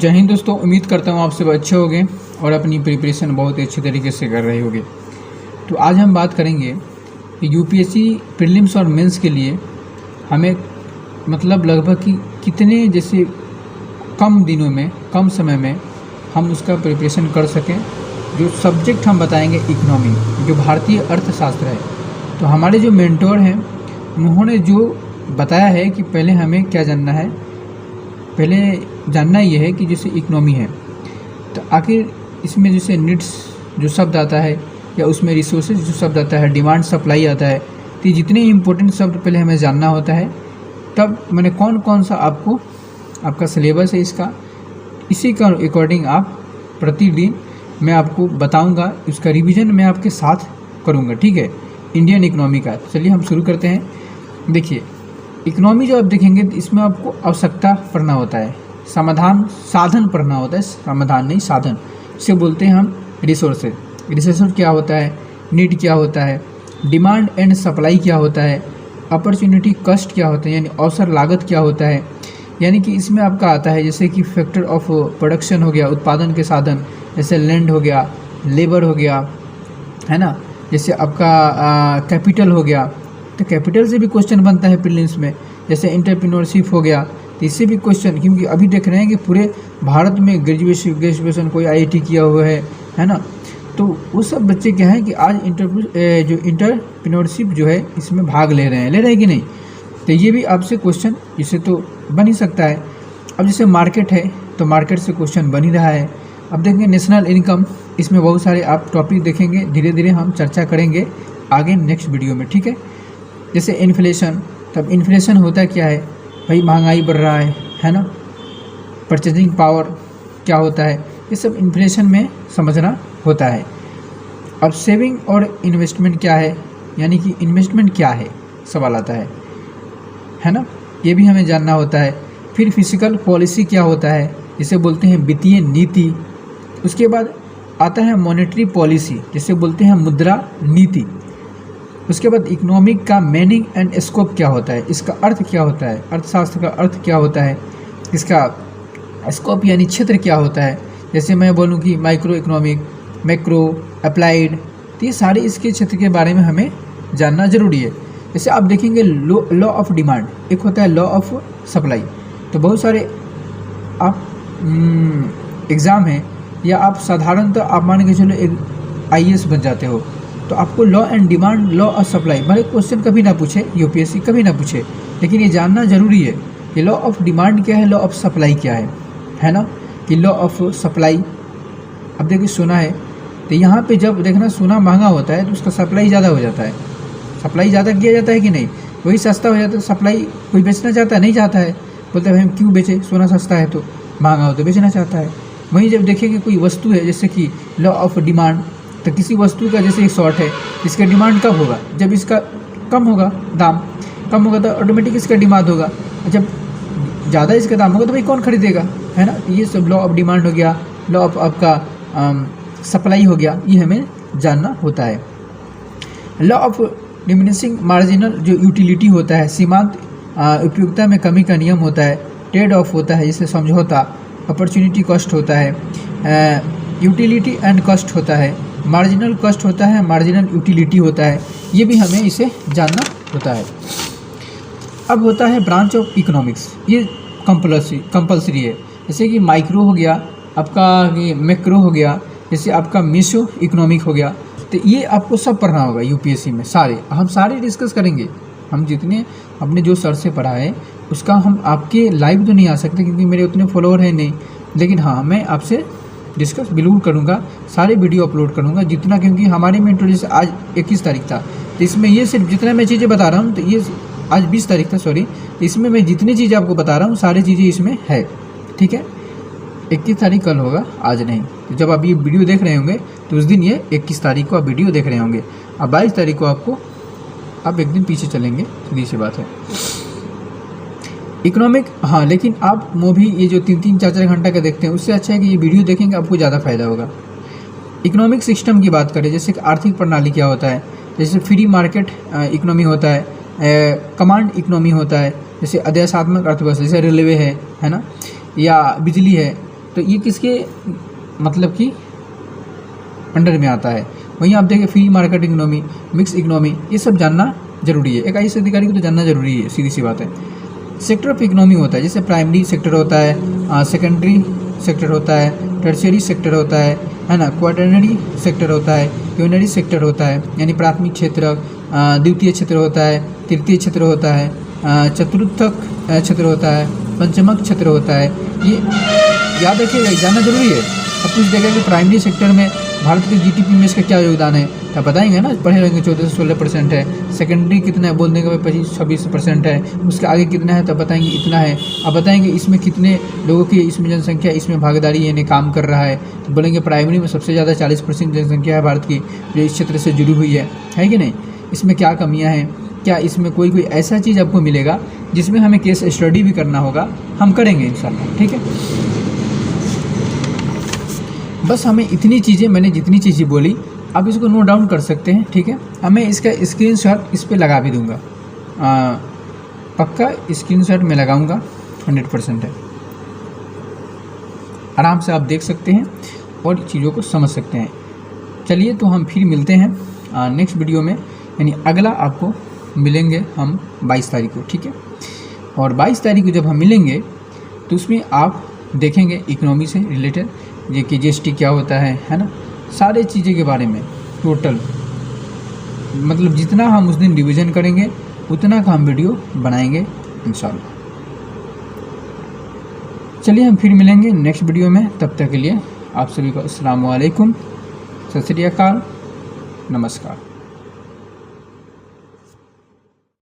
जय हिंद दोस्तों, उम्मीद करता हूँ आप सब अच्छे होंगे और अपनी प्रिपरेशन बहुत ही अच्छी तरीके से कर रहे होंगे। तो आज हम बात करेंगे कि यूपीएससी प्रीलिम्स और मेंस के लिए हमें मतलब लगभग कि कितने जैसे कम दिनों में, कम समय में हम उसका प्रिपरेशन कर सकें। जो सब्जेक्ट हम बताएंगे इकोनॉमी, जो भारतीय अर्थशास्त्र है। तो हमारे जो मेंटोर हैं उन्होंने जो बताया है कि पहले हमें क्या जानना है, पहले जानना ये है कि जैसे इकोनॉमी है तो आखिर इसमें जैसे नीड्स जो शब्द आता है या उसमें रिसोर्सेज जो शब्द आता है, डिमांड सप्लाई आता है, तो ये जितने इम्पोर्टेंट शब्द पहले हमें जानना होता है। तब मैंने कौन कौन सा आपका सिलेबस है इसका, इसी का अकॉर्डिंग आप प्रतिदिन मैं आपको बताऊंगा, उसका रिवीजन मैं आपके साथ करूंगा। ठीक है, इंडियन इकोनॉमी का। चलिए हम शुरू करते हैं। देखिए, इकोनॉमी जो आप देखेंगे इसमें आपको आवश्यकता पढ़ना होता है, साधन पढ़ना होता है, समाधान नहीं साधन। इसे बोलते हैं हम रिसोर्सेज। रिसोर्सेज क्या होता है, नीड क्या होता है, डिमांड एंड सप्लाई क्या होता है, अपॉर्चुनिटी कॉस्ट क्या होता है यानी अवसर लागत क्या होता है। यानी कि इसमें आपका आता है जैसे कि फैक्टर ऑफ प्रोडक्शन हो गया, उत्पादन के साधन, जैसे लैंड हो गया, लेबर हो गया, है ना, जैसे आपका कैपिटल हो गया। तो कैपिटल से भी क्वेश्चन बनता है प्रीलिम्स में। जैसे एंटरप्रेन्योरशिप हो गया, तो इससे भी क्वेश्चन, क्योंकि अभी देख रहे हैं कि पूरे भारत में ग्रेजुएशन कोई आईआईटी किया हुआ है ना। तो वो सब बच्चे क्या है कि आज जो एंटरप्रेन्योरशिप जो है इसमें भाग ले रहे हैं कि नहीं। तो ये भी आपसे क्वेश्चन इससे तो बन ही सकता है। अब जैसे मार्केट है तो मार्केट से क्वेश्चन बन ही रहा है। अब देखेंगे नेशनल इनकम, इसमें बहुत सारे आप टॉपिक देखेंगे, धीरे धीरे हम चर्चा करेंगे आगे नेक्स्ट वीडियो में। ठीक है, जैसे इन्फ्लेशन, तब इन्फ्लेशन होता क्या है भाई, महंगाई बढ़ रहा है ना। परचेजिंग पावर क्या होता है, ये सब इन्फ्लेशन में समझना होता है। अब सेविंग और इन्वेस्टमेंट क्या है, यानी कि इन्वेस्टमेंट क्या है सवाल आता है ना, ये भी हमें जानना होता है। फिर फिजिकल पॉलिसी क्या होता है, जिसे बोलते हैं वित्तीय नीति। उसके बाद आता है मॉनेटरी पॉलिसी, जिसे बोलते हैं मुद्रा नीति। उसके बाद इकोनॉमिक का मीनिंग एंड स्कोप क्या होता है, इसका अर्थ क्या होता है, अर्थशास्त्र का अर्थ क्या होता है, इसका स्कोप यानी क्षेत्र क्या होता है। जैसे मैं बोलूँ कि माइक्रो इकोनॉमिक, मैक्रो, अप्लाइड, तो ये सारे इसके क्षेत्र के बारे में हमें जानना जरूरी है। जैसे आप देखेंगे लॉ ऑफ डिमांड, एक होता है लॉ ऑफ सप्लाई। तो बहुत सारे आप एग्ज़ाम हैं या आप साधारणतः आप मान के चलो एक आईएएस बन जाते हो, तो आपको law and demand, law of supply, भले क्वेश्चन कभी ना पूछे, यूपीएससी कभी ना पूछे, लेकिन ये जानना जरूरी है कि लॉ ऑफ डिमांड क्या है, लॉ ऑफ सप्लाई क्या है ना। कि लॉ ऑफ सप्लाई, अब देखिए सोना है तो यहाँ पे जब देखना सोना महंगा होता है तो उसका सप्लाई ज़्यादा हो जाता है, सप्लाई ज़्यादा किया जाता है कि नहीं, वही सस्ता हो जाता है। सप्लाई कोई बेचना चाहता है, नहीं चाहता है, बोलते हैं हम क्यों बेचे, सोना सस्ता है तो महंगा हो तो बेचना चाहता है। वहीं जब देखेंगे कोई वस्तु है, जैसे कि लॉ ऑफ डिमांड, तो किसी वस्तु का जैसे एक शॉर्ट है, इसका डिमांड कब होगा, जब इसका कम होगा, दाम कम होगा तो ऑटोमेटिक इसका डिमांड होगा। जब ज़्यादा इसका दाम होगा तो भाई कौन खरीदेगा, है ना। ये सब लॉ ऑफ डिमांड हो गया, लॉ ऑफ आपका सप्लाई हो गया, ये हमें जानना होता है। लॉ ऑफ डिमिनिशिंग मार्जिनल जो यूटिलिटी होता है, सीमांत उपयोगिता में कमी का नियम होता है। ट्रेड ऑफ होता है, जिससे समझौता। अपॉर्चुनिटी कॉस्ट होता है, यूटिलिटी एंड कॉस्ट होता है, मार्जिनल कॉस्ट होता है, मार्जिनल यूटिलिटी होता है। ये भी हमें इसे जानना होता है। अब होता है ब्रांच ऑफ इकोनॉमिक्स, ये कंपल्सरी है। जैसे कि माइक्रो हो गया आपका, ये मैक्रो हो गया, जैसे आपका मेसो इकोनॉमिक हो गया। तो ये आपको सब पढ़ना होगा यूपीएससी में, हम सारे डिस्कस करेंगे। हम जितने अपने जो सर से पढ़ा है उसका हम आपके लाइव तो नहीं आ सकते क्योंकि मेरे उतने फॉलोअर हैं नहीं, लेकिन हाँ मैं आपसे डिस्कस बिल्कुल करूँगा, सारे वीडियो अपलोड करूँगा जितना, क्योंकि हमारे में इंट्रोड्यूस आज 21 तारीख था, तो इसमें ये सिर्फ जितना मैं चीज़ें बता रहा हूँ, तो ये आज 20 तारीख था सॉरी, इसमें मैं जितनी चीज़ें आपको बता रहा हूँ सारी चीज़ें इसमें है। ठीक है, 21 तारीख कल होगा, आज नहीं। तो जब आप ये वीडियो देख रहे होंगे तो उस दिन ये 21 तारीख को आप वीडियो देख रहे होंगे। अब 22 तारीख को आपको आप एक दिन पीछे चलेंगे, सीधी सी बात है। इकोनॉमिक, हाँ, लेकिन आप मूवी ये जो 3-3, 4-4 घंटा का देखते हैं उससे अच्छा है कि ये वीडियो देखेंगे, आपको ज़्यादा फायदा होगा। इकोनॉमिक सिस्टम की बात करें, जैसे आर्थिक प्रणाली क्या होता है, जैसे फ्री मार्केट इकोनॉमी होता है, कमांड इकोनॉमी होता है, जैसे अध्यात्मक अर्थव्यवस्था, जैसे रेलवे है ना, या बिजली है, तो ये किसके मतलब कि अंडर में आता है। वहीं आप देखें free market economy, mix economy, ये सब जानना जरूरी है। एक IAS अधिकारी को तो जानना जरूरी है, सीधी सी बात है। सेक्टर ऑफ इकोनॉमी होता है, जैसे प्राइमरी सेक्टर होता है, सेकेंडरी सेक्टर होता है, टर्शियरी सेक्टर होता है ना, क्वाटरनरी सेक्टर होता है, यूनिटरी सेक्टर होता है, यानी प्राथमिक क्षेत्र, द्वितीय क्षेत्र होता है, तृतीय क्षेत्र होता है, चतुर्थक क्षेत्र होता है, पंचमक क्षेत्र होता है। ये याद रखिएगा, जानना जरूरी है। अब कुछ देखें कि प्राइमरी सेक्टर में भारत के GDP में इसका क्या योगदान है, तो बताएंगे ना, पढ़े रहेंगे 14 से 16% है। सेकेंडरी कितना है, बोल देंगे भाई 25-26% है। उसके आगे कितना है, तब बताएंगे इतना है। अब बताएंगे इसमें कितने लोगों की इसमें जनसंख्या, इसमें भागीदारी यानी काम कर रहा है, तो बोलेंगे प्राइमरी में सबसे ज़्यादा 40% जनसंख्या है भारत की जो इस क्षेत्र से जुड़ी हुई है कि नहीं। इसमें क्या कमियाँ हैं, क्या इसमें कोई ऐसा चीज़ आपको मिलेगा जिसमें हमें केस स्टडी भी करना होगा, हम करेंगे इंशाल्लाह, ठीक है। बस हमें इतनी चीज़ें, मैंने जितनी चीज़ें बोली आप इसको नोट डाउन कर सकते हैं, ठीक है। अब मैं इसका स्क्रीनशॉट इस पे लगा भी दूंगा, पक्का स्क्रीनशॉट में लगाऊंगा, 100% है। आराम से आप देख सकते हैं और चीज़ों को समझ सकते हैं। चलिए तो हम फिर मिलते हैं नेक्स्ट वीडियो में, यानी अगला आपको मिलेंगे हम 22 तारीख को, ठीक है। और 22 तारीख को जब हम मिलेंगे तो उसमें आप देखेंगे इकोनॉमी से रिलेटेड ये कि GST क्या होता है ना, सारे चीज़ें के बारे में टोटल, मतलब जितना हम उस दिन रिवीजन करेंगे उतना का हम वीडियो बनाएंगे इंशाल्लाह। चलिए हम फिर मिलेंगे नेक्स्ट वीडियो में, तब तक के लिए आप सभी को अस्सलाम वालेकुम, सत श्री अकाल, नमस्कार।